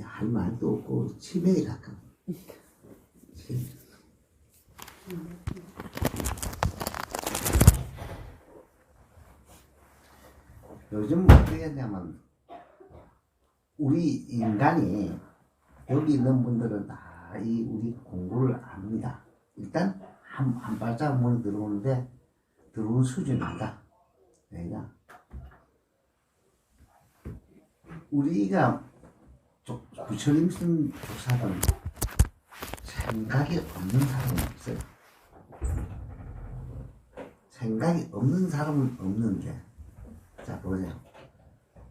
할 말도 없고 치매에 가까워. 요즘 어떻게 했냐면 우리 인간이 여기 있는 분들은 다 이 우리 공부를 압니다. 일단 한 발짝 문에 들어오는데 들어온 수준이다. 왜냐? 우리가 부처님 쓴 조사는 생각이 없는 사람은 없어요. 생각이 없는 사람은 없는데, 자 보세요.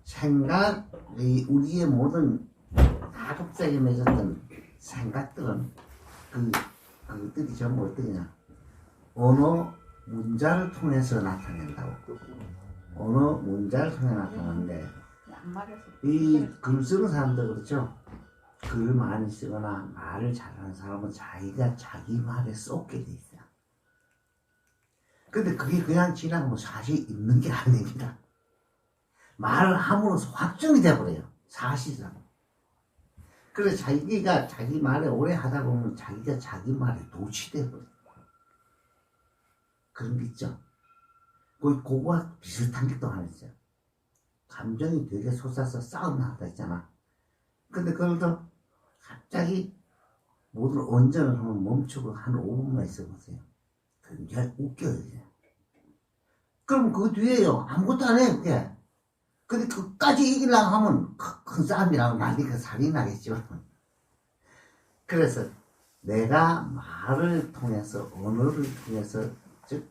생각이 우리의 모든 가급적에 맺었던 생각들은 그들이 전부 어떠냐? 언어 문자를 통해서 나타낸다고. 언어 문자를 통해 나타나는데 이 글 쓰는 사람들 그렇죠? 글 많이 쓰거나 말을 잘하는 사람은 자기가 자기 말에 쏟게 돼 있어요. 근데 그게 그냥 지나가면 사실 있는 게 아닙니다. 말을 함으로써 확정이 돼버려요. 사실상. 그래서 자기가 자기 말에 오래 하다 보면 자기가 자기 말에 도취돼버려요. 그런 게 있죠. 그거와 비슷한 게 또 하나 있어요. 감정이 되게 솟아서 싸움 나다 있잖아. 근데 그걸 또 갑자기 모든 온전을 하면 멈추고 한 5분만 있어보세요. 굉장히 웃겨요. 그럼 그 뒤에요. 아무것도 안 해요. 그게. 근데 그까지 이기려고 하면 큰 싸움이라고 난리가 살이 나겠죠. 그래서 내가 말을 통해서, 언어를 통해서, 즉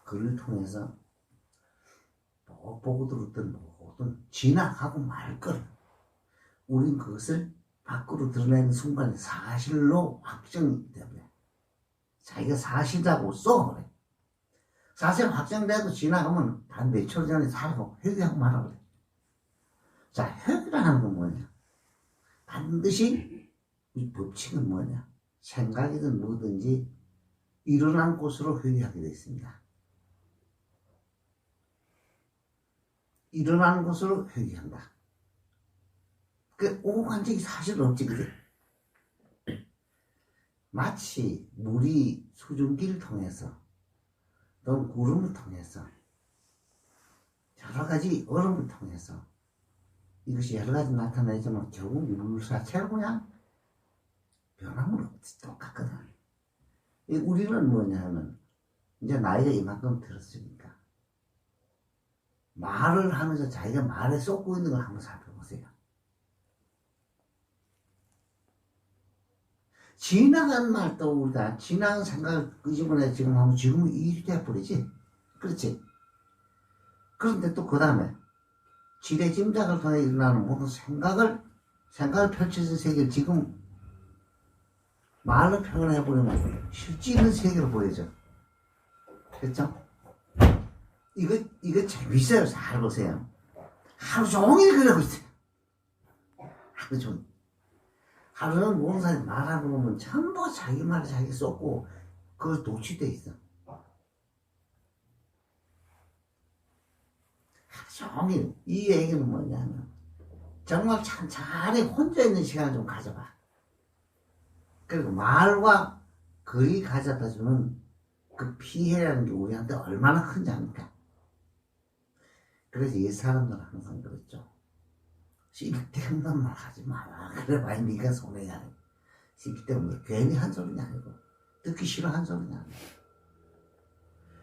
글을 통해서 보고 들었던 모든 진학하고 말 걸. 우린 그것을 밖으로 드러내는 순간에 사실로 확정이 되버려요. 자기가 사실이라고 쏘아버려요. 사실 확정돼도 지나가면 한 몇 초 전에 살고 회개하고 말아버려요. 자, 회개라는 건 뭐냐? 반드시 이 법칙은 뭐냐? 생각이든 뭐든지 일어난 곳으로 회개하게 되어 있습니다. 일어나는 곳으로 회개한다. 그 오간적이 사실 없지, 그래. 마치 물이 수증기를 통해서 또는 구름을 통해서 여러 가지 얼음을 통해서 이것이 여러 가지 나타나지만 결국 물 자체는 그냥 변함은 없지, 똑같거든. 우리는 뭐냐 하면 이제 나이가 이만큼 들었으니까 말을 하면서 자기가 말에 쏟고 있는 걸 한번 살펴보세요. 지나간 말도 우리가 지나간 생각을 끄집어내 지금 하면 지금은 일이 돼버리지. 그렇지. 그런데 또 그 다음에 지레 짐작을 통해 일어나는 모든 생각을 펼쳐진 세계를 지금 말로 표현해버리면 실제 있는 세계로 보여져. 됐죠? 이거 재밌어요. 잘 보세요. 하루 종일 그러고 있어요. 하루 종일. 하루는 모든 사람이 말하는 거 보면 전부 자기 말에 자기 쏟고 그걸 도취돼 있어. 하루 종일. 이 얘기는 뭐냐면 정말 찬찬히 혼자 있는 시간을 좀 가져봐. 그리고 말과 글이 가져다주는 그 피해라는 게 우리한테 얼마나 큰지 압니까? 그래서 이 사람들은 항상 그랬죠. 쓸데없는 말 하지 마라. 그래 봐야 네가 손해야. 쓸데없는 괜히 한 소리가 아니고 듣기 싫어 한 소리가 아니고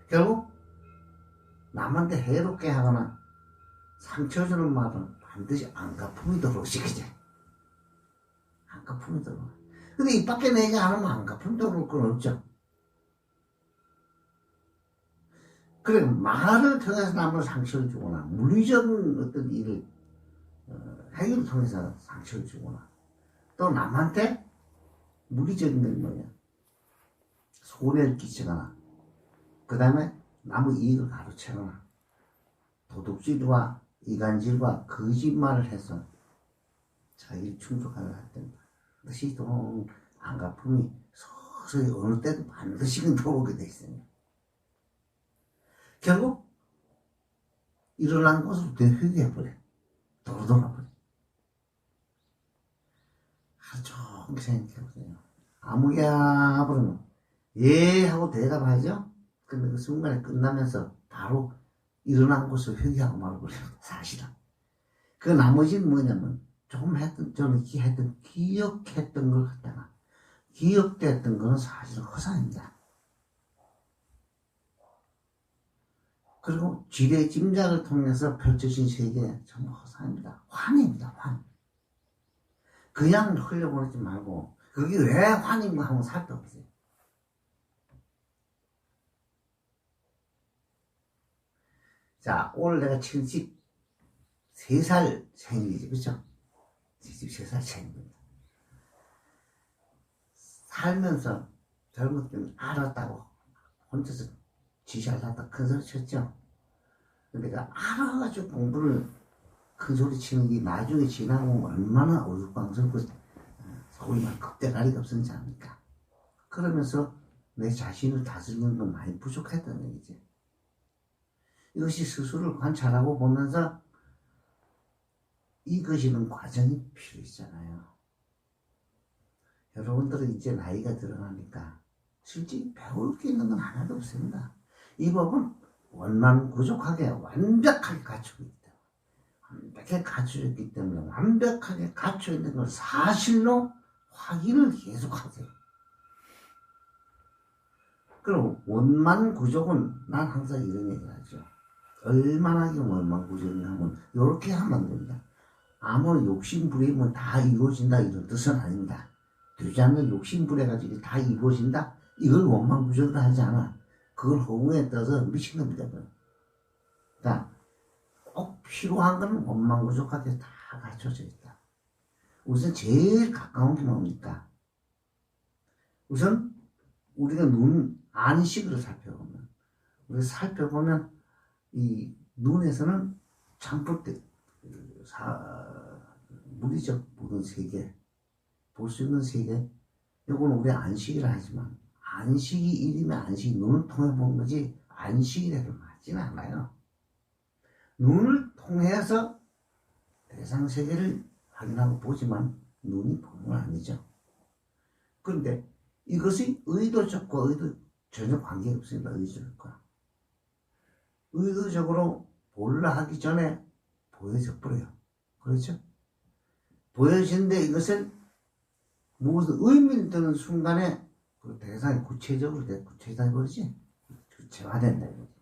결국 남한테 해롭게 하거나 상처 주는 말은 반드시 안갚음이 들어오지. 그제? 안갚음이 들어와. 근데 입 밖에 내지 않으면 안갚음이 들어올 건 없죠. 그래 말을 통해서 남을 상처를 주거나 물리적인 어떤 일을 행위를 통해서 상처를 주거나 또 남한테 물리적인 건 뭐냐 손해를 끼치거나 그 다음에 남의 이익을 가로채거나 도둑질과 이간질과 거짓말을 해서 자기를 충족하려 할 때는 반드시 돈 안갚음이 서서히 어느 때도 반드시 들어오게 돼 있습니다. 결국 일어난 것으로 되회개해버려. 돌아버려. 하루 종일 생각해보세요. 아무야 그러면 예 하고 대답하죠. 근데 그 순간에 끝나면서 바로 일어난 곳을 회개하고 말아버려요. 사실은. 그 나머지는 뭐냐면 좀 했던 저는 했던 기억했던 걸 갖다가 기억됐던 거는 사실은 허상입니다. 그리고 지뢰 짐작을 통해서 펼쳐진 세계 전부 허상입니다. 환입니다. 환. 그냥 흘려보내지 말고 그게 왜 환인가 한번 살펴보세요. 자, 오늘 내가 73살 생일이지, 그쵸? 73살 생일입니다. 살면서 젊을 때는 알았다고 혼자서 지시하려다 큰 소리 쳤죠. 근데 내가 알아가지고 공부를 큰 소리 치는 게 나중에 지나고 얼마나 어육광스럽고 소리만 극대가리가 없었는지 압니까? 그러면서 내 자신을 다스리는 건 많이 부족했다는 얘기지. 이것이 스스로를 관찰하고 보면서 이것이는 과정이 필요했잖아요. 여러분들은 이제 나이가 들어가니까 실제 배울 게 있는 건 하나도 없습니다. 이 법은 원만구족하게 완벽하게 갖추고 있다. 완벽하게 갖춰졌기 때문에 완벽하게 갖춰있는 걸 사실로 확인을 계속하세요. 그럼 원만구족은 난 항상 이런 얘기를 하죠. 얼마나 원만구족이냐면 이렇게 하면 안 됩니다. 아무리 욕심부리면 다 이루어진다 이런 뜻은 아닙니다. 되지 않는 욕심부려가지고 다 이루어진다? 이걸 원만구족이라 하지 않아. 그걸 허공에 떠서 미친놈이다. 그러니까 꼭 필요한 건 원만구족하게 다 갖춰져 있다. 우선 제일 가까운 게 뭡니까? 우선 우리가 눈 안식을 살펴보면 이 눈에서는 창풀 물리적 모든 세계 볼 수 있는 세계 이건 우리 안식이라 하지만 안식이 이름의 안식이 눈을 통해 보는 거지 안식이라도 맞지는 않아요. 눈을 통해서 대상 세계를 확인하고 보지만 눈이 보는 건 아니죠. 그런데 이것이 의도적과 전혀 관계없습니다. 의도적과. 의도적으로 보려 하기 전에 보여져 버려요. 그렇죠? 보여지는데 이것을 무슨 의미를 드는 순간에 그 대상이 구체적으로 구체화되버리지? 구체화된다 이거지.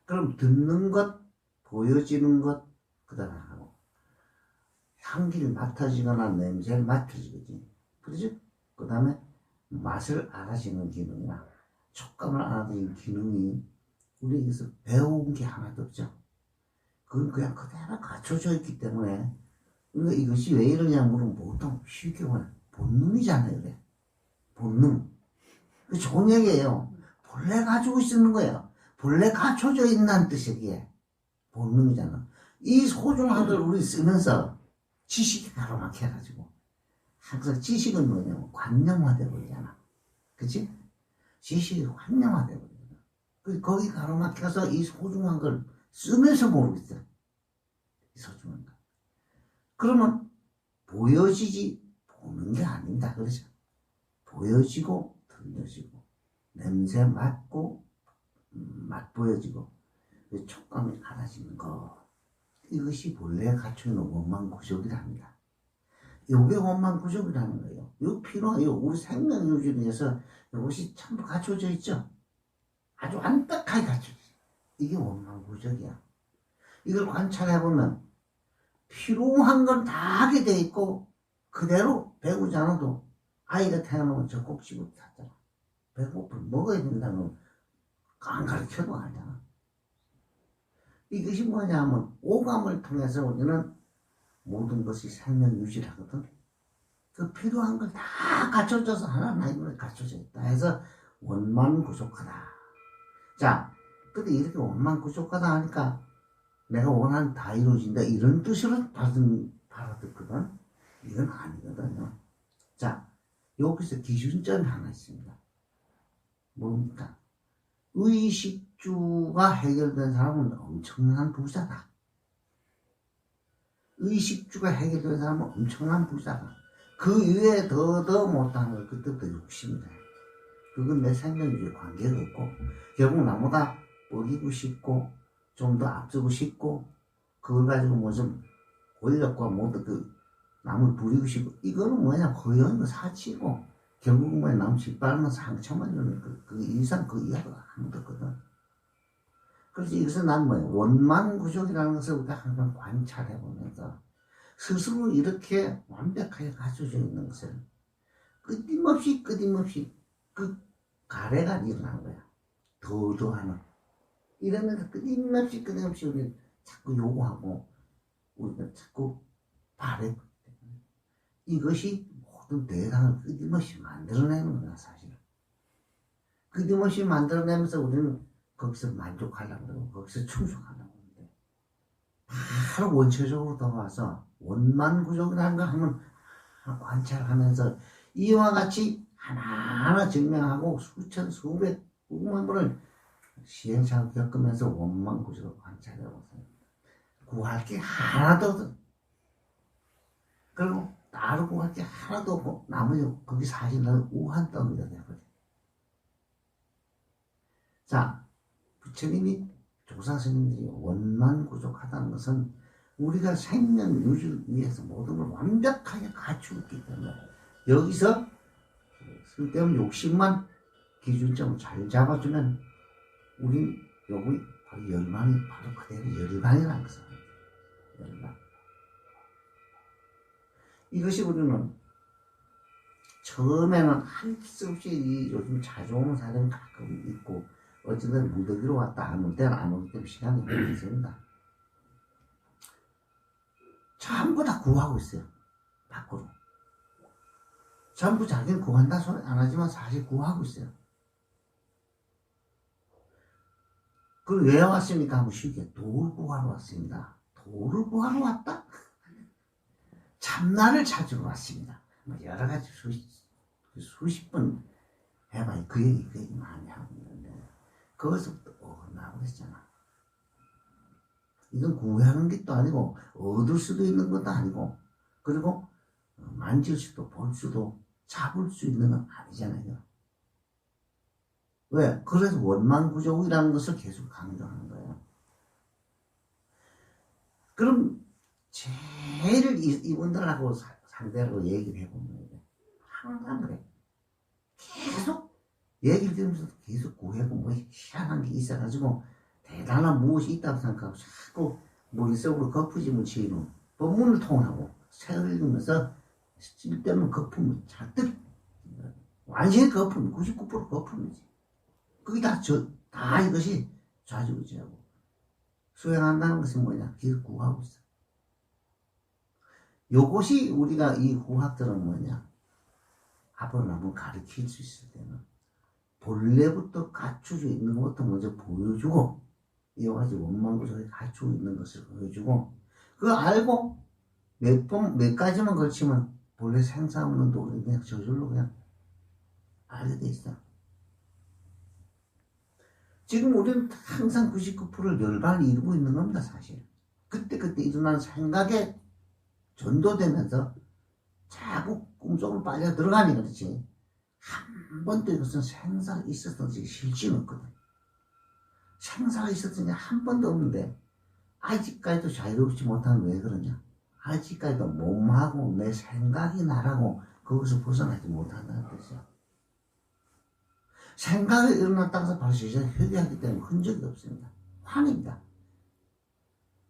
그럼 듣는 것, 보여지는 것, 그 다음에 하고 향기를 맡아지거나 냄새를 맡아지거지. 그렇죠? 그 다음에 맛을 알아지는 기능이나 촉감을 알아듣는 기능이 우리에게서 배운 게 하나도 없죠. 그건 그냥 그대로 갖춰져 있기 때문에 그러니까 이것이 왜 이러냐 물으면 보통 쉽게 말하면 본능이잖아요. 그래. 본능. 그 좋은 얘기예요. 본래 가지고 있는 거예요. 본래 갖춰져 있는 뜻이기에 본능이잖아. 이 소중한 걸 우리 쓰면서 지식이 가로막혀가지고 항상 지식은 뭐냐면 관념화돼 버리잖아. 그치? 지식이 관념화돼 버리잖아. 거기 가로막혀서 이 소중한 걸 쓰면서 모르고 있어. 이 소중한 거. 그러면 보여지지 보는 게 아닙니다. 그렇죠? 보여지고 들려지고 냄새 맡고 맛 보여지고 촉감이 알아지는 거 이것이 본래 갖춰있는 원만구족이랍니다. 이게 원만구족이라는 거예요. 이 필요한 우리 생명 유지를 위해서 이것이 전부 갖춰져 있죠. 아주 완벽하게 갖춰져 있어요. 이게 원만구족이야. 이걸 관찰해보면 필요한 건 다 하게 돼 있고 그대로 배우지 않아도 아이가 태어나면 젖꼭지부터 샀잖아. 배고프면 먹어야 된다는 건 안 가르쳐도 알잖아. 이것이 뭐냐 하면 오감을 통해서 우리는 모든 것이 생명 유지를 하거든. 그 필요한 걸 다 갖춰져서 하나님을 갖춰져 있다 해서 원만구족하다. 자, 근데 이렇게 원만구족하다 하니까 내가 원하는 다 이루어진다 이런 뜻으로 받아듣거든. 이건 아니거든요. 자, 여기서 기준점이 하나 있습니다. 뭡니까? 의식주가 해결된 사람은 엄청난 부자다. 의식주가 해결된 사람은 엄청난 부자다. 그 이외에 더 못하는 걸 그때부터 욕심이다. 그건 내 생명주의 관계가 없고 결국 나보다 어기고 싶고 좀 더 앞서고 싶고 그걸 가지고 뭐 좀 권력과 모두 그 남을 부리고 싶고 이거는 뭐냐 허영이고 사치고 결국은 뭐냐 남 짓밟으면 상처만 주는 그 이상 그 이하가 아무도 없거든. 그래서 여기서 난 뭐야 원만구족이라는 것을 우리가 항상 관찰해보면서 스스로 이렇게 완벽하게 갖춰져 있는 것을 끊임없이 그 가래가 일어나는 거야. 더 하는. 이러면서 끊임없이 우리 자꾸 요구하고 우리가 자꾸 바래. 이것이 모든 대상을 끊임없이 만들어내는 거야 사실. 끊임없이 만들어내면서 우리는 거기서 만족하려고 그러고 거기서 충족하려고 하는데 바로 원초적으로 돌아와서 원만구족이라는 걸 한번 관찰하면서 이와 같이 하나하나 증명하고 수천 수백 수만 번을 시행착오를 겪으면서 원만구족을 관찰해보세요. 구할 게 하나도 없어. 그리고 따로 구할 게 하나도 없고 나머지 거기 사실은 우한 덩이가 되거든. 자, 부처님이 조사스님들이 원만구족하다는 것은 우리가 생명 유지를 위해서 모든 걸 완벽하게 갖추었기 때문에 여기서 쓸데없는 욕심만 기준점을 잘 잡아주면 우리 여기 바로 열망이 바로 그대로 열반이라는 것을 열반. 이것이 우리는 처음에는 할 수 없이 요즘 자주 오는 사람이 가끔 있고 어쨌든 무더기로 왔다 안 올 때는 안 올 때는 시간이 걸리습니다. 전부 다 구하고 있어요. 밖으로. 전부 자기는 구한다 소리 안 하지만 사실 구하고 있어요. 그걸 왜 왔습니까? 한번 쉽게 도를 구하러 왔습니다. 도를 구하러 왔다? 참나를 찾으러 왔습니다. 뭐 여러 가지 수십 번 해봐야 그 얘기 많이 하고 있는데 거기서부터 나오고 그랬잖아. 이건 구하는 것도 아니고 얻을 수도 있는 것도 아니고 그리고 만질 수도 볼 수도 잡을 수 있는 건 아니잖아요. 왜? 그래서 원만구족이라는 것을 계속 강조하는 거예요. 그럼 제일 이분들하고 상대로 얘기를 해보면 항상 그래. 계속 얘기를 들으면서 계속 구해고 뭐 희한한 게 있어가지고 대단한 무엇이 있다고 생각하고 자꾸 머릿속으로 거푸짐을 지으는 법문을 통하고 책을 읽으면서 쓸데없는 거품을 잔뜩 완전히 거품 99% 거품이지. 그게 다 이것이 좌지우지하고 수행한다는 것은 뭐냐 계속 구하고 있어. 요것이 우리가 이 후학들은 뭐냐 앞으로 한번 가르칠 수 있을 때는 본래부터 갖추고 있는 것부터 먼저 보여주고 이와 같이 원만구족에 갖추고 있는 것을 보여주고 그거 알고 몇 가지만 걸치면 본래 생사없는 도를 그냥 저절로 그냥 알게 돼 있어. 지금 우리는 항상 99%를 열반을 이루고 있는 겁니다 사실. 그때 일어나는 생각에 전도되면서 자꾸 꿈속으로 빨려 들어가니 그렇지 한 번도 이것은 생사가 있었던지 실증 없거든. 생사가 있었던지 한 번도 없는데 아직까지도 자유롭지 못하면 왜 그러냐. 아직까지도 몸하고 내 생각이 나라고 거기서 벗어나지 못한다는 뜻이야. 생각이 일어났다고 해서 바로 시작에 회개하기 때문에 흔적이 없습니다. 환입니다.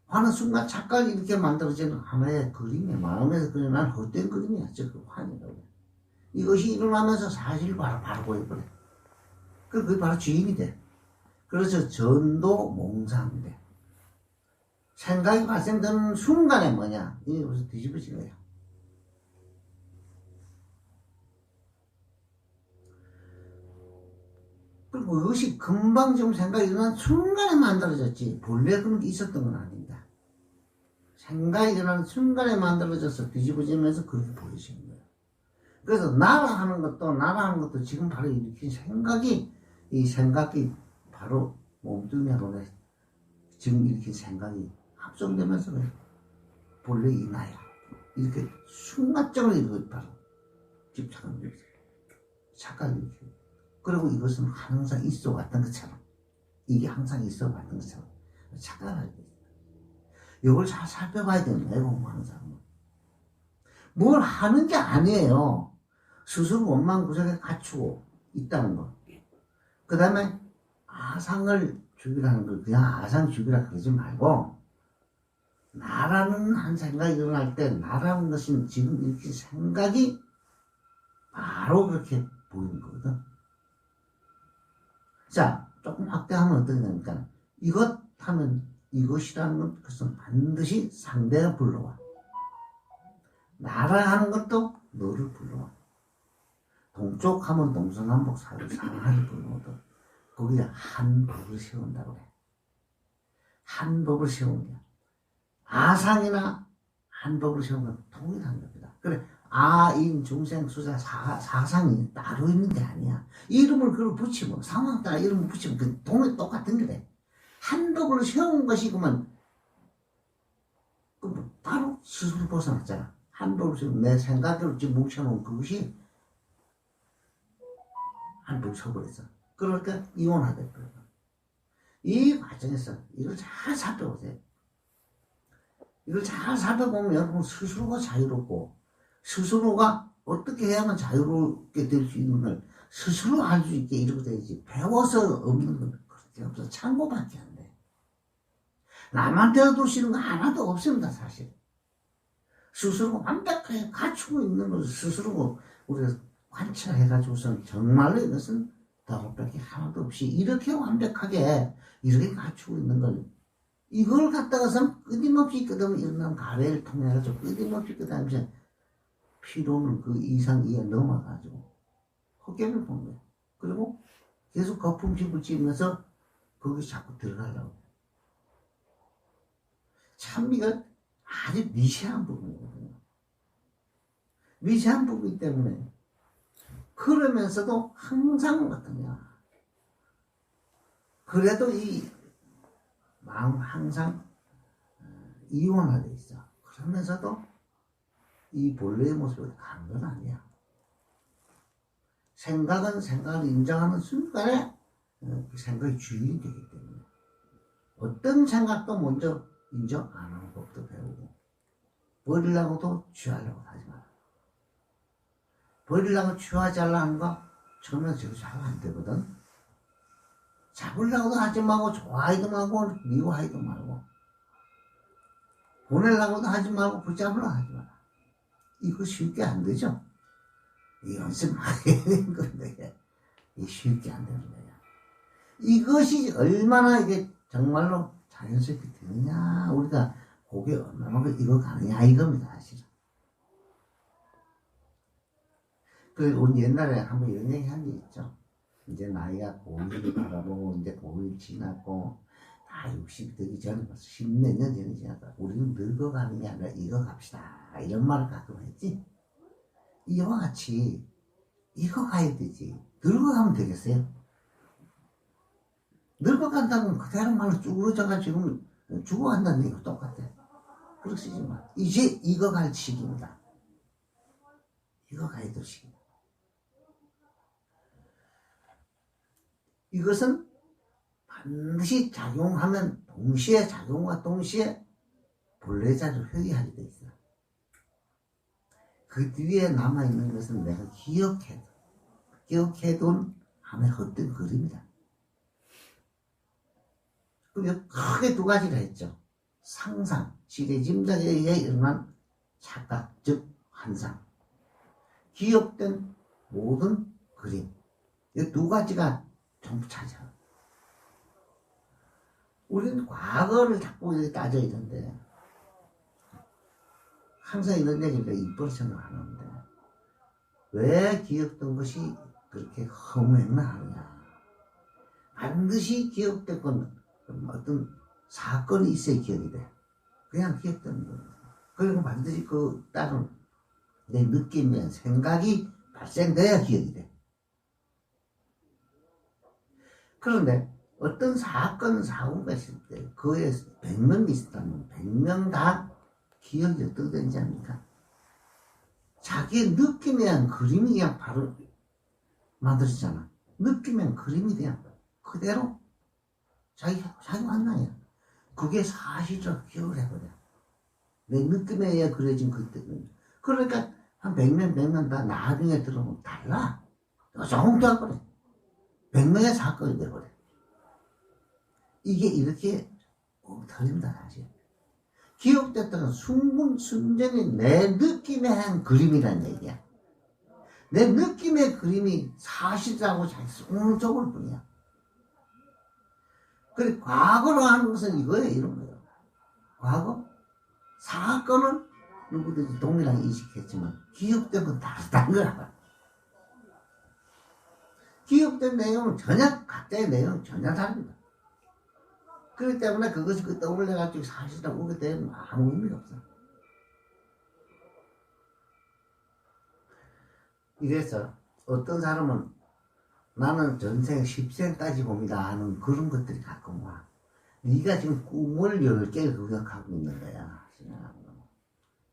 환은 순간 착각이 이렇게 만들어지는 하나의 그림이야. 마음에서 그려난 헛된 그림이야. 즉 환이라고. 이것이 일어나면서 사실 바로 보여버려. 그게 바로 주인이 돼. 그래서 전도 몽상이 돼. 생각이 발생되는 순간에 뭐냐? 이게 벌써 뒤집어진 거야. 그리고 이것이 금방 좀 생각이 일어난 순간에 만들어졌지 본래 그런 게 있었던 건 아닙니다. 생각이 일어나는 순간에 만들어져서 뒤집어지면서 그렇게 보여지는 거예요. 그래서 나라 하는 것도 지금 바로 일으킨 이 생각이 바로 몸뚱이하고 지금 일으킨 생각이 합성되면서 본래 이 나야 이렇게 순간적으로 이루어져 바로 집착을 일으켜요. 착각을 일으켜요. 그리고 이것은 항상 있어 왔던 것처럼, 이게 항상 있어 왔던 것처럼 착각을 하게 돼요. 이걸 잘 살펴봐야 되는데, 공부하는 사람은. 뭘 하는 게 아니에요. 스스로 원망구석에 갖추고 있다는 거. 그 다음에 아상을 죽이라는 걸 그냥 아상 죽이라 그러지 말고, 나라는 한 생각이 일어날 때 나라는 것은 지금 이렇게 생각이 바로 그렇게 보이는 거거든. 자, 조금 확대하면 어떻게 됩니까? 이것 하면 이것이라는 것은 반드시 상대가 불러와. 나라 하는 것도 너를 불러와. 동쪽 하면 동서남북 상하를 불러오든 거기에 한 법을 세운다고 해. 한 법을 세우는 게 아상이나 한 법을 세우는 건 동일한 겁니다. 그래, 아인 중생 수자 사상이 따로 있는 게 아니야. 이름을 그걸 붙이면 상황 따라 이름을 붙이면 그 동일 똑같은 거래. 한 법을 세운 것이 그러면 바로 스스로 벗어났잖아. 한 법을 세우면 내 생각으로 지금 뭉쳐놓은 그것이 한 법을 세워버렸어. 그러니까 이혼하게 돼요. 이 과정에서 이걸 잘 살펴보세요. 이걸 잘 살펴보면 여러분 스스로가 자유롭고, 스스로가 어떻게 해야만 자유롭게 될 수 있는 걸 스스로 알 수 있게 이렇게 되지. 배워서 없는 건 그렇게 없어. 참고밖에 안 돼. 남한테 두시는 거 하나도 없습니다, 사실. 스스로가 완벽하게 갖추고 있는 걸 스스로 우리가 관찰해가지고선 정말로 이것은 더럽게 하나도 없이 이렇게 완벽하게 이렇게 갖추고 있는 걸, 이걸 갖다가선 끊임없이 일어난 가래를 통해가지고 끊임없이 그다음에 피로는 그 이상 이에 넘어가지고 헛개를 본 거야. 그리고 계속 거품 집어치면서 거기 자꾸 들어가려고. 참 이거 아주 미세한 부분이거든요. 미세한 부분이기 때문에 그러면서도 항상 어떠냐. 그래도 이 마음 항상 이원화되어 있어. 그러면서도 이 본래의 모습을 가는 건 아니야. 생각은 생각을 인정하는 순간에 그 생각이 주인이 되기 때문에 어떤 생각도 먼저 인정 안 하는 법도 배우고, 버리려고도 취하려고 하지 마라. 버리려고 취하지 않으려는 거 처음에 저거 잘 안 되거든. 잡으려고도 하지 말고, 좋아하지도 말고, 미워하지도 말고, 보내려고도 하지 말고, 붙잡으려고 하지 마라. 이거 쉽게 안 되죠? 이 연습 많이 해야 되는 건데, 이 쉽게 안 되는 거야. 이것이 얼마나 이게 정말로 자연스럽게 되느냐, 우리가 그게 얼마나 이거 가느냐, 이겁니다, 사실은. 우리 옛날에 한번 이런 얘기 한 게 있죠. 이제 나이가 고1을 바라보고, 이제 고1 지났고, 다 60 되기 전에 벌써 10몇 년 전에 지났다. 우리는 늙어가는 게 아니라 익어갑시다. 이런 말을 가끔 했지. 이와 같이 익어가야 되지. 늙어가면 되겠어요? 늙어간다면 그대로 말로 쭈그러져가지고 죽어간다는 얘기가 똑같아. 그렇게 쓰지 마. 이제 익어갈 시기입니다. 익어가야 될 시기. 이것은 반드시 작용하면 동시에, 작용과 동시에 본래자를 회귀하게 돼 있어요. 그 뒤에 남아있는 것은 내가 기억해둔 하나의 헛된 그림이다. 그리고 크게 두 가지가 있죠. 상상, 지레짐작에 의해 일어난 착각, 즉 환상. 기억된 모든 그림. 이 두 가지가 전부 차지하고. 우리는 과거를 자꾸 이렇게 따져야 되는데, 항상 이런 얘기가 이뻐 생각하는데, 왜 기억된 것이 그렇게 허무맹랑하느냐. 반드시 기억된 건 어떤 사건이 있어야 기억이 돼. 그냥 기억되는 거예요. 그리고 반드시 그 따른 내 느낌이나 생각이 발생돼야 기억이 돼. 그런데 어떤 사건, 사고가 있을 때 그에 100명이 있었다면 100명 다 기억이 어떻게 되는지 압니까? 자기 자기의 느낌에 의한 그림이 그냥 바로 만들어지잖아. 느낌에 의한 그림이 그냥 그대로 자기 만나요. 그게 사실적 기억을 해버려. 내 느낌에 의해 그려진 그때는. 그러니까 한 100명 다 나중에 들어보면 달라. 조금 더 그래. 100명의 사건이 돼버려. 이게 이렇게 틀립니다, 사실. 기억됐다는 순전히 내 느낌에 한 그림이란 얘기야. 내 느낌의 그림이 사실이라고 자기 손을 적을 뿐이야. 그래, 과거로 하는 것은 이거예요, 이런 거예요. 과거? 사건은 누구든지 동일하게 인식했지만, 기억된 건 다르다는 거야. 기억된 내용은 전혀, 각자의 내용은 전혀 다릅니다. 그렇기 때문에 그것이 떠올려가지고 사실이라고 오게 되면 아무 의미가 없어. 이래서 어떤 사람은 나는 전생 10생까지 봅니다 하는 그런 것들이 가끔 와. 네가 지금 꿈을 10개를 기억하고 있는 거야.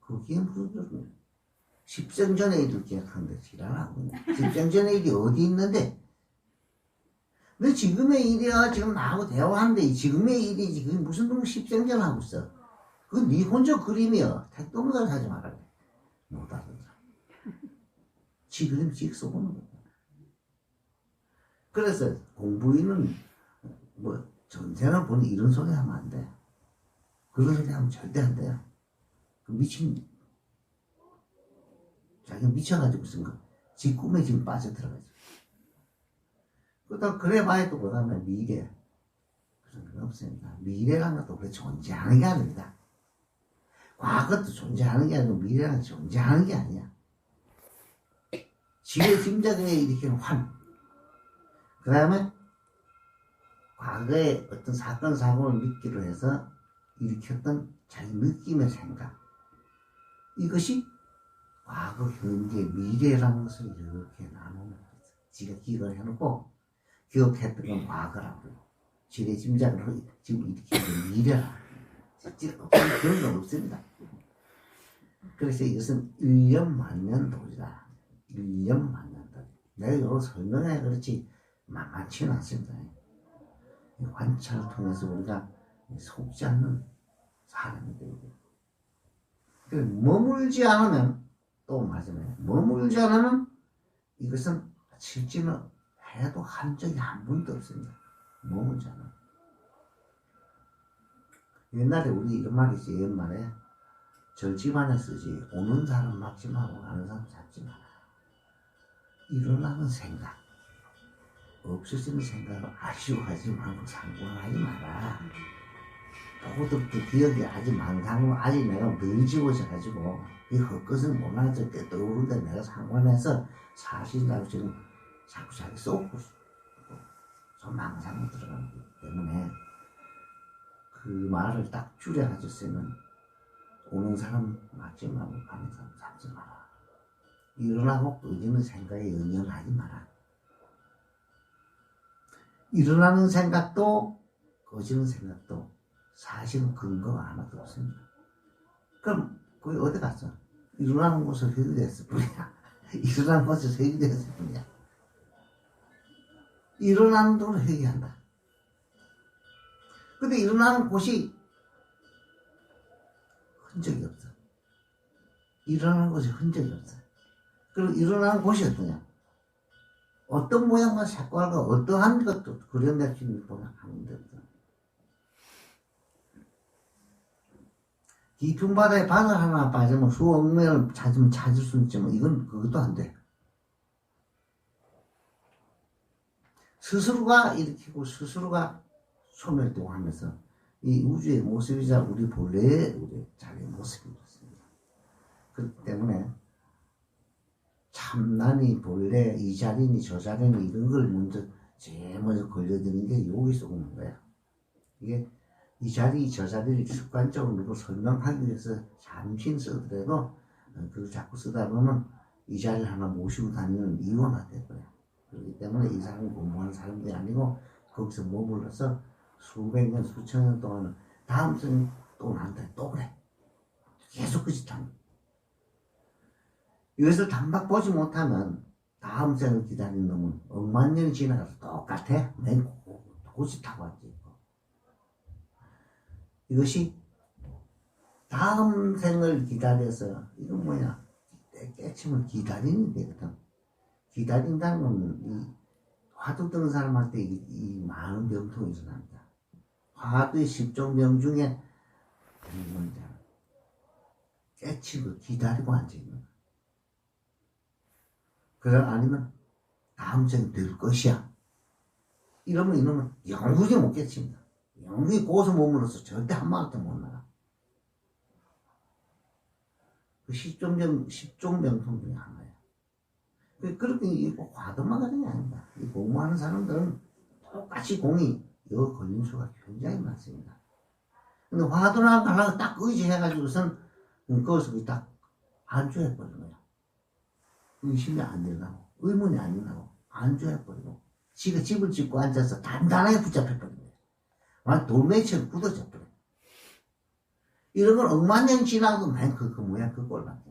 그게 무슨 소리야. 10생 전의 일을 기억하는데 지랄하고 있네. 10생 전의 일이 어디 있는데? 너 지금의 일이야. 지금 나하고 대화하는데 지금의 일이지. 그게 무슨 놈 10생 전 하고 있어. 그건 네 혼자 그림이야. 택도 없는 걸 하지 말아야 돼. 못 알아듣어. 지 그림 지 써보는 거야. 그래서 공부인은 뭐 전생을 보니 이런 소리 하면 안 돼. 그런 소리 하면 절대 안 돼요. 그 미친 자기가 미쳐가지고 쓴 거. 지 꿈에 지금 빠져들어가지고. 그렇다고 그래 봐야 또 그다음에 미래. 그런 건 없습니다. 미래라는 것도 그래 존재하는 게 아닙니다. 과거도 존재하는 게 아니고 미래는 존재하는 게 아니야. 지의 짐작에 일으키는 환. 그 다음에 과거에 어떤 사건, 사고를 믿기로 해서 일으켰던 자기 느낌의 생각. 이것이 과거, 현재, 미래라는 것을 이렇게 나누는 거죠. 지가 기억을 해놓고 기억했던 건 과거라고. 지의 짐작을 지금 일으키는 미래라고. 그런 건 없습니다. 그래서 이것은 1년 만년도리다. 1년 만년도. 내가 이걸 설명해 그렇지 만만치는 않습니다. 관찰을 통해서 우리가 속지 않는 사람이 되고. 머물지 않으면 또 맞으면 머물지 않으면 이것은 실제는 해도 한 적이 한 번도 없습니다. 머물지 않으면. 옛날에 우리 이런 말이 있지. 옛말에 절집안에 쓰지. 오는 사람 막지 말고 가는 사람 잡지 마라. 일어나는 생각, 없어지는 생각을 아쉬워하지 말고 상관하지 마라. 그것도 기억이 아직 망상으로 아직 내가 늙지워져가지고 이 헛것을 몰라서 때 떠오르는데 내가 상관해서 사실이라고 지금 자꾸 자기 쏘고 좀 망상으로 들어가는 거기 때문에 그 말을 딱 줄여가지고 쓰면 오는 사람 맞지 말고 가는 사람 잡지 마라. 일어나고 꺼지는 생각에 연연하지 마라. 일어나는 생각도 꺼지는 생각도 사실은 근거가 하나도 없습니다. 그럼 거기 어디 갔어? 일어나는 곳을 회귀됐을 뿐이야. 일어나는 곳을 회귀됐을 뿐이야. 일어나는 곳을 회귀한다. 근데 일어나는 곳이 흔적이 없어. 일어나는 곳이 흔적이 없어. 그리고 일어나는 곳이 어떠냐? 어떤 모양과 색깔과 어떠한 것도 그려낼 수 있는 동안 하는데 없어. 깊은 바다에 바늘 하나 빠지면 수억 명을 찾으면 찾을 수 있지만 이건 그것도 안 돼. 스스로가 일으키고 스스로가 소멸되고 하면서 이 우주의 모습이자 우리 본래의 우리 자기의 모습이 그렇습니다. 그렇기 때문에 참나니 본래 이 자리니 저 자리니 이런 걸 먼저 제일 먼저 걸려드는 게 여기서 오는 거야. 이게 이 자리 저 자리를 습관적으로 설명하기 위해서 잠시 쓰더라도 그걸 자꾸 쓰다 보면 이 자리를 하나 모시고 다니는 이유가 될 거야. 그렇기 때문에 이 사람이 공부하는 사람들이 아니고 거기서 머물러서 수백 년 수천 년 동안 다음 생에 또 나한테 또 그래. 계속 그 짓 하는. 이것을 단박 보지 못하면 다음 생을 기다리는 놈은 억만 년이 지나가서 똑같아. 맨 고지 타고 앉아있고. 이것이 다음 생을 기다려서, 이건 뭐냐, 깨침을 기다리는 데거든. 기다린다는 건 이 화두 드는 사람한테 이 많은 병통이 일어납니다. 화두의 10종병 중에 깨치고 기다리고 앉아있는 거야. 그래 아니면 다음 생에 될 것이야. 이러면 이놈은 영원히 못 깨칩니다. 영원히 고소 몸으로서 절대 한 마디도 못 나가. 그 10종병통 중에 하나야. 그렇게 이 화두만 가는 게 아닙니다. 이 공부하는 사람들은 똑같이 공이 여 걸린 수가 굉장히 많습니다. 근데 화두나 가려고 딱 의지해가지고선 거기서 딱 안주해버리는 거야. 의심이 안 일어나고, 의문이 안 일어나고, 안주해버리고, 지가 집을 짓고 앉아서 단단하게 붙잡혀버린 거야. 완전 돌멩이처럼 굳어져 버려. 이런 걸 억만 년 지나도 맨 그 모양 그 꼴밖에.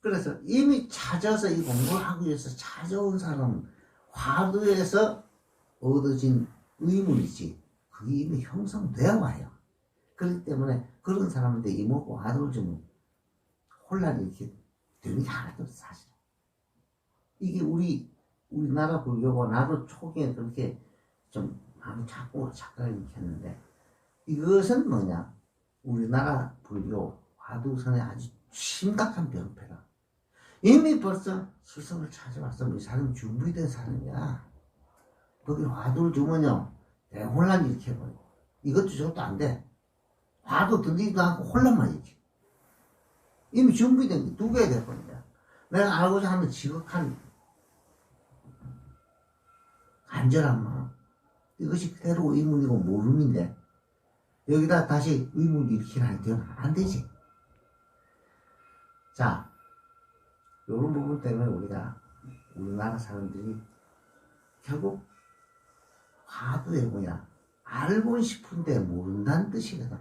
그래서 이미 찾아서 이 공부를 하기 위해서 찾아온 사람은 화두에서 얻어진 의문이지 그게 이미 형성되어 와요. 그렇기 때문에 그런 사람한테 이목고 화두를 주면 혼란이 이렇게 되는 게 하나도 없어 사실. 이게 우리나라 불교고 나도 초기에 그렇게 좀 마음이 자꾸 착각을 일으켰는데 이것은 뭐냐 우리나라 불교 화두선의 아주 심각한 병폐라. 이미 벌써 스승을 찾아왔어. 이 사람이 준비된 사람이야. 거기 화두를 주면요 대혼란 일으켜버리고 이것도 저것도 안 돼. 화두 들리지도 않고 혼란만 일으켜. 이미 준비된 게 두 개가 돼버린다. 내가 알고자 하는 지극한 간절한 마음 이것이 그대로 의문이고 모름인데 여기다 다시 의문 일으키라니 되면 안 되지. 자 이런 부분 때문에 우리나라 사람들이 결국 화두에 뭐냐 알고 싶은데 모른다는 뜻이거든.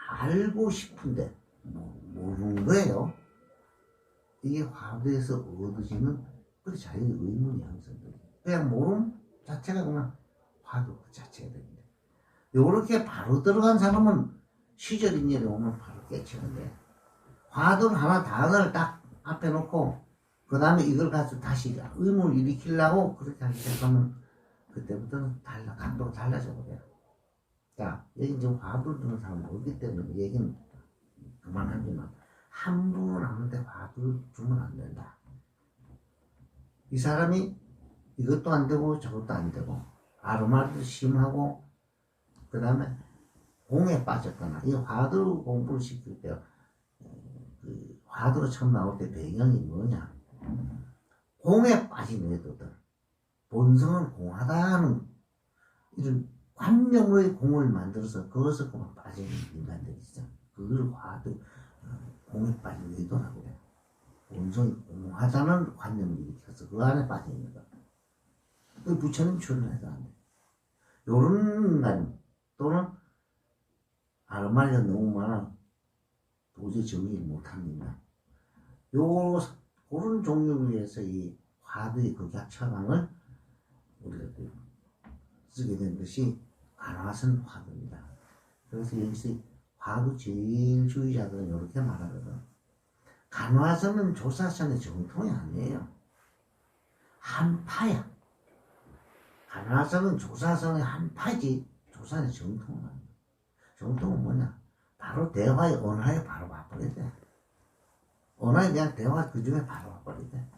알고 싶은데 모르는 거예요. 이게 화두에서 얻어지는 그 자유의 의문이 형성돼요. 그냥 모름 자체가 그냥 화두 그 자체가 됩니다. 요렇게 바로 들어간 사람은 시절인연이 오면 바로 깨치는데 화두를 하나 단어를 딱 앞에 놓고 그 다음에 이걸 가지고 다시 의문을 일으키려고 그렇게 하기 시작하면 그때부터는 강도가 달라져 버려요. 자, 여기 지금 화두를 두는 사람은 없기 때문에 얘기는 그만하지만 함부로 남한테 화두를 주면 안 된다. 이 사람이 이것도 안 되고 저것도 안 되고 아르마리도 심하고 그 다음에 공에 빠졌거나 이 화두 공부를 시킬 때 그 화두로 처음 나올 때 배경이 뭐냐 공에 빠진 애들들 본성은 공하다는 이런 관념의 공을 만들어서 그것을 그만 빠진 인간들이 있어. 그걸 화두 공에 빠진 의도라고 그래. 본성이 공하다는 관념을 일으켜서 그 안에 빠져 있는 거야. 그 부처님 출연해도 안 돼. 요런 인간 또는 아르마리가 너무 많아 도저히 정리를 못합니다. 그런 종류에 의해서 이 화두의 극약 처방을 우리가 쓰게 된 것이 간화선 화두입니다. 그래서 여기서 화두 제일주의자들은 이렇게 말하거든. 간화선은 조사선의 정통이 아니에요. 한파야. 간화선은 조사선의 한파지 조사의 정통은 아니에요. 정통은 뭐냐? 바로 대화의 언어에 바로 와버려야 돼. 언어에 대한 대화 그 중에 바로 와버려야 돼.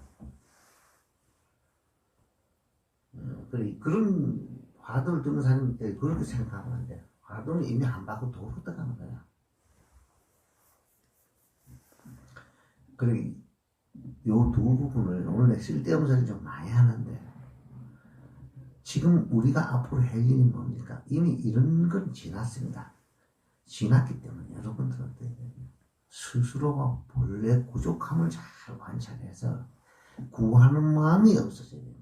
그런 화두를 두는 사람들 그렇게 생각하면 안 돼. 화두는 이미 한 바퀴 도로 들어가는 거야. 그래, 요 두 부분을 오늘 쓸데없는 소리 좀 많이 하는데 지금 우리가 앞으로 할 일이 뭡니까? 이미 이런 건 지났습니다. 지났기 때문에 여러분들한테 스스로가 본래 부족함을 잘 관찰해서 구하는 마음이 없어져야 된다.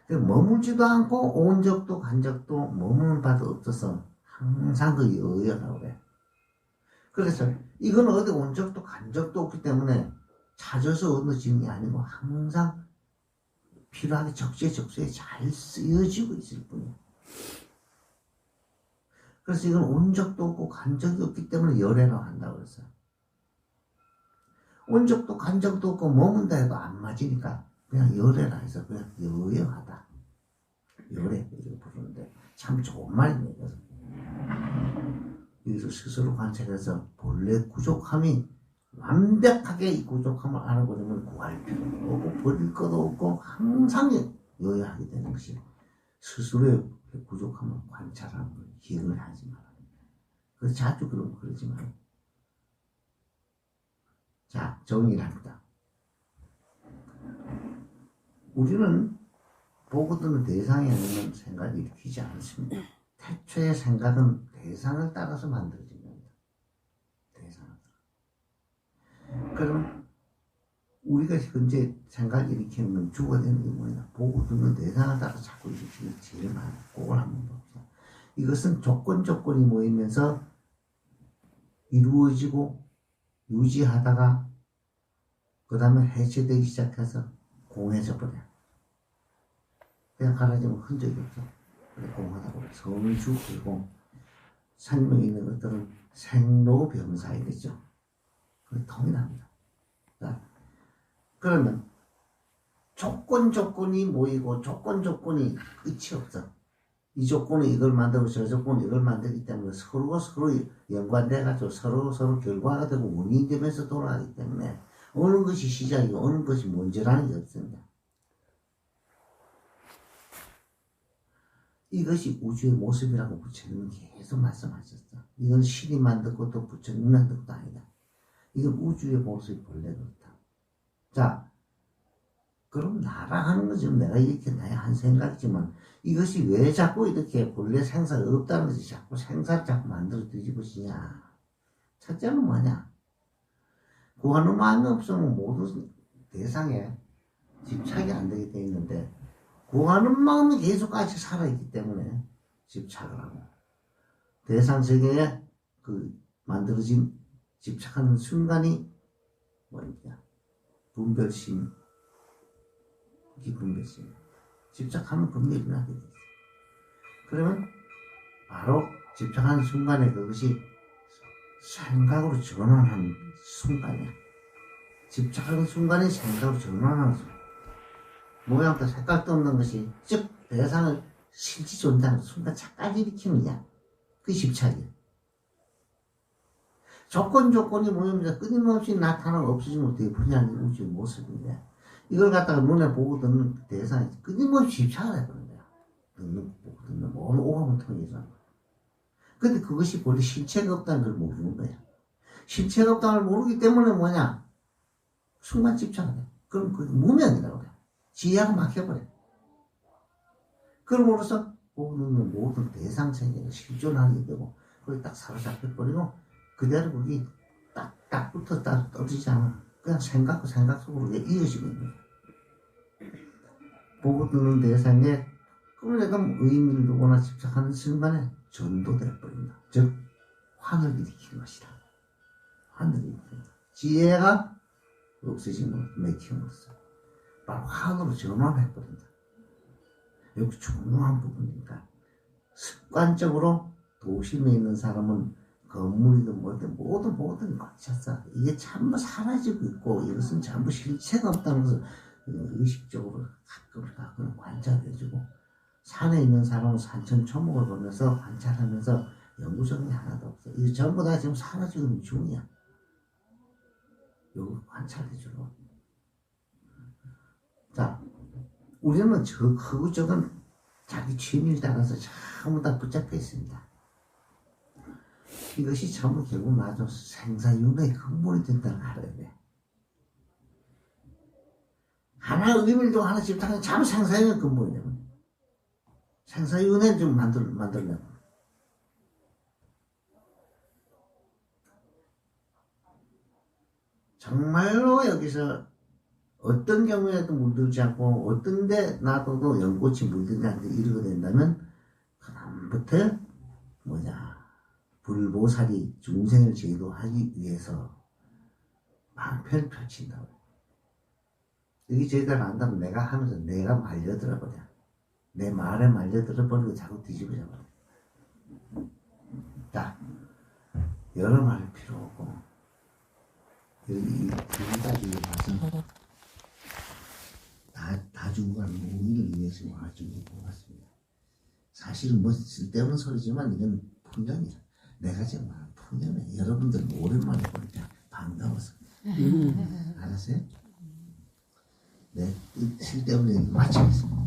머물지도 않고 온 적도 간 적도 머무는 바도 없어서 항상 그 여여라고 그래. 그래서 이건 어디 온 적도 간 적도 없기 때문에 찾아서 얻어지는 게 아니고 항상 필요하게 적재적소에 잘 쓰여지고 있을 뿐이야. 그래서 이건 온 적도 없고 간 적이 없기 때문에 열애라고 한다고 그랬어요. 온 적도 간 적도 없고 머문다 해도 안 맞으니까 그냥 열애라 해서 그냥 여여하다. 열애 이렇게 부르는데 참 좋은 말입니다. 여기서 스스로 관찰해서 본래 부족함이 완벽하게 이 부족함을 알아버리면 구할 필요도 없고 버릴 것도 없고 항상 여여하게 되는 것이 스스로의 부족함을 관찰하는 걸 기억을 하지 말아야 됩니다. 그래서 자주 그러지 말아요. 자, 정리를 합니다. 우리는 보고 듣는 대상에 있는 생각을 일으키지 않습니다. 태초의 생각은 대상을 따라서 만들어진 겁니다. 대상을 따라. 그럼 우리가 현재 생각을 일으키는 건 주가 되는 게 뭐냐? 보고 듣는 대상을 따라서 자꾸 일으키는 게 제일 많아요. 그걸 한번 봅시다. 이것은 조건이 모이면서 이루어지고 유지하다가 그 다음에 해체되기 시작해서 공해져 버려. 그냥 가라지면 흔적이 없어. 그래 공하다고 그래. 성주 불공. 생명이 있는 것들은 생로병사이 되죠. 그게 통일합니다. 자, 그러면 조건이 모이고 조건이 끝이 없어. 이 조건은 이걸 만들고 저 조건은 이걸 만들기 때문에 서로가 서로 연관돼가지고 서로 결과가 되고 원인이 되면서 돌아가기 때문에 어느 것이 시작이고 어느 것이 먼저라는 게 없습니다. 이것이 우주의 모습이라고 부처님은 계속 말씀하셨어. 이건 신이 만든 것도 부처님이 만든 것도 아니다. 이건 우주의 모습이 본래 그렇다. 자, 그럼 나라 하는 건 지금 내가 이렇게 나의 한 생각이지만 이것이 왜 자꾸 이렇게 본래 생사가 없다는 것이 자꾸 생사를 자꾸 만들어 뒤집어지냐. 첫째는 뭐냐. 구하는 마음이 없으면 모든 대상에 집착이 안 되게 돼 있는데 구하는 마음이 계속 같이 살아있기 때문에 집착을 하고 대상 세계에 그 만들어진 집착하는 순간이 뭐냐. 분별심. 분별심. 집착하면 분별이 나게 돼 있어요. 그러면 바로 집착하는 순간에 그것이 생각으로 전환하는 순간이야. 집착하는 순간이 생각으로 전환하는 순간. 모양도 색깔도 없는 것이 즉 대상을 실제 존재하는 순간 착각을 일으키느냐. 그게 집착이야. 조건이 모이면서 끊임없이 나타나고 없어지면 어떻게 분야는 우주의 모습인데 이걸 갖다가 눈에 보고 듣는 대상이 끊임없이 집착을 해버린 거야. 보고 듣는 모든 오감을 통해서. 근데 그것이 본래 실체가 없다는 걸 모르는 거야. 실체가 없다는 걸 모르기 때문에 뭐냐? 순간 집착을 해. 그럼 그게 무명이라고 그래. 지혜가 막혀버려. 그럼으로써 보고 듣는 모든 대상 세계가 실존하게 되고 거기 딱 사로잡혀버리고 그대로 거기 딱 붙어 떨어지지 않아. 그냥 생각 속으로 이어지고 있는 거야. 보고 듣는 대상에 끌려가면 의미를 두거나 집착하는 순간에 전도돼 버린다. 즉 환을 일으키는 것이다. 환을 일으키는 것. 지혜가 없어지면 맥힘으로써 바로 환으로 전환해버린다. 여기 중요한 부분이니까 습관적으로 도심에 있는 사람은 건물이든 뭐든 모든 거쳤어. 이게 전부 사라지고 있고 이것은 전부 실체가 없다는 것을 의식적으로 가끔 관찰해주고 산에 있는 사람은 산천초목을 보면서 관찰하면서 연구적인 게 하나도 없어. 이게 전부 다 지금 사라지고 있는 중이야. 이거 관찰해주고. 자, 우리는 저 크고 적은 자기 취미를 따라서 전부 다 붙잡혀 있습니다. 이것이 전부 결국 나도 생사윤회의 근본이 된다는 걸 알아야 돼. 하나 의미를 두고 하나 집착하면 참 생사윤회의 근본이 되거든. 생사윤회를 좀 만들려고. 정말로 여기서 어떤 경우에도 물들지 않고 어떤 데 놔둬도 연꽃이 물들지 않게 이루게 된다면 그 다음부터 불보살이 중생을 제도하기 위해서 방편을 펼친다고. 여기 제대로 안다면 내가 하면서 내가 말려들어 버려. 내 말에 말려들어 버리고 자꾸 뒤집어 잡아. 자, 여러 말 필요 없고 여기 지금까지 와서 다중간 무의를 위해서 와준 것 같습니다. 사실은 뭐 쓸데없는 소리지만 이건 풍년이야. 내가 정말 풍년에 여러분들 오랜만에 보니까 반가워서. 알았어요? 네, 쓸데없는 얘기 마치겠습니다.